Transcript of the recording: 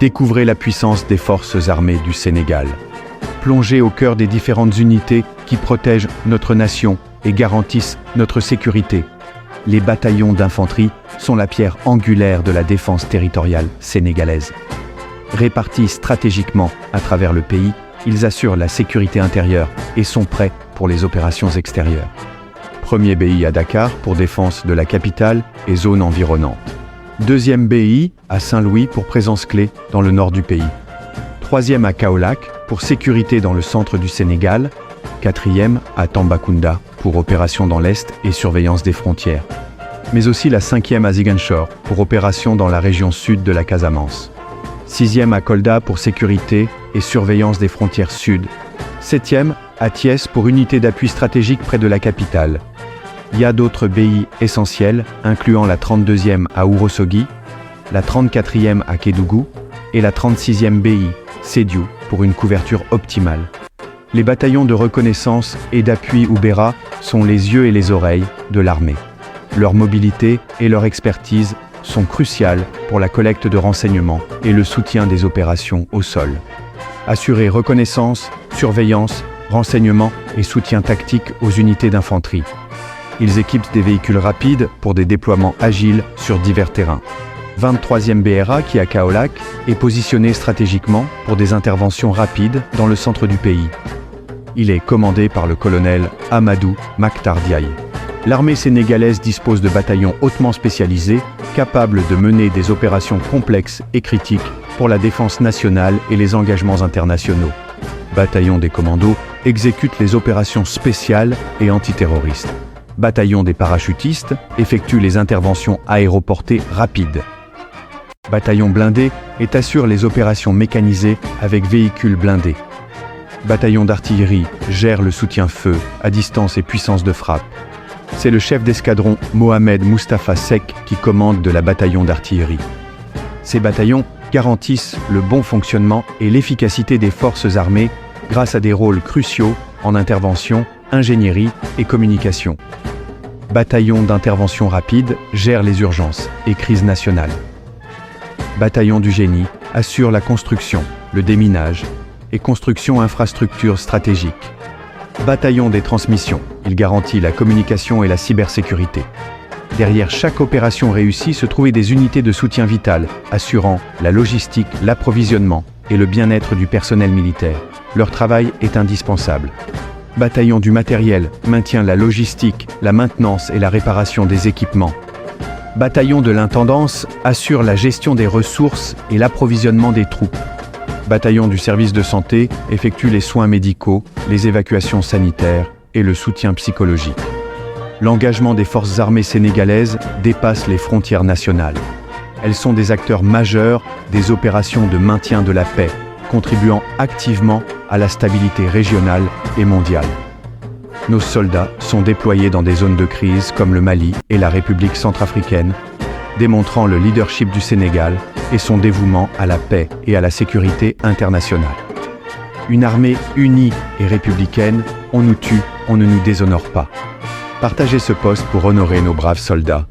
Découvrez la puissance des forces armées du Sénégal. Plongez au cœur des différentes unités qui protègent notre nation et garantissent notre sécurité. Les bataillons d'infanterie sont la pierre angulaire de la défense territoriale sénégalaise. Répartis stratégiquement à travers le pays, ils assurent la sécurité intérieure et sont prêts pour les opérations extérieures. Premier BI à Dakar pour défense de la capitale et zones environnantes. Deuxième BI à Saint-Louis pour présence clé dans le nord du pays. Troisième à Kaolack pour sécurité dans le centre du Sénégal. Quatrième à Tambacounda pour opération dans l'est et surveillance des frontières. Mais aussi la cinquième à Ziguinchor pour opération dans la région sud de la Casamance. Sixième à Kolda pour sécurité et surveillance des frontières sud. Septième à Thiès pour unité d'appui stratégique près de la capitale. Il y a d'autres BI essentiels, incluant la 32e à Ourossogui, la 34e à Kédougou et la 36e BI, Sédiou, pour une couverture optimale. Les bataillons de reconnaissance et d'appui Oubera sont les yeux et les oreilles de l'armée. Leur mobilité et leur expertise sont cruciales pour la collecte de renseignements et le soutien des opérations au sol. Assurer reconnaissance, surveillance, renseignement et soutien tactique aux unités d'infanterie. Ils équipent des véhicules rapides pour des déploiements agiles sur divers terrains. 23e BRA qui à Kaolack est positionné stratégiquement pour des interventions rapides dans le centre du pays. Il est commandé par le colonel Amadou Makhtar Diaye. L'armée sénégalaise dispose de bataillons hautement spécialisés, capables de mener des opérations complexes et critiques pour la défense nationale et les engagements internationaux. Bataillon des commandos exécute les opérations spéciales et antiterroristes. Bataillon des parachutistes effectue les interventions aéroportées rapides. Bataillon blindé assure les opérations mécanisées avec véhicules blindés. Bataillon d'artillerie gère le soutien-feu à distance et puissance de frappe. C'est le chef d'escadron Mohamed Moustapha Seck qui commande de la bataillon d'artillerie. Ces bataillons garantissent le bon fonctionnement et l'efficacité des forces armées grâce à des rôles cruciaux en intervention, ingénierie et communication. Bataillon d'intervention rapide gère les urgences et crises nationales. Bataillon du génie assure la construction, le déminage et construction infrastructures stratégiques. Bataillon des transmissions, il garantit la communication et la cybersécurité. Derrière chaque opération réussie se trouvaient des unités de soutien vital, assurant la logistique, l'approvisionnement et le bien-être du personnel militaire. Leur travail est indispensable. Bataillon du matériel maintient la logistique, la maintenance et la réparation des équipements. Bataillon de l'intendance assure la gestion des ressources et l'approvisionnement des troupes. Bataillon du service de santé effectue les soins médicaux, les évacuations sanitaires et le soutien psychologique. L'engagement des forces armées sénégalaises dépasse les frontières nationales. Elles sont des acteurs majeurs des opérations de maintien de la paix, contribuant activement à la stabilité régionale et mondiale. Nos soldats sont déployés dans des zones de crise comme le Mali et la République centrafricaine, démontrant le leadership du Sénégal et son dévouement à la paix et à la sécurité internationale. Une armée unie et républicaine, on nous tue, on ne nous déshonore pas. Partagez ce post pour honorer nos braves soldats.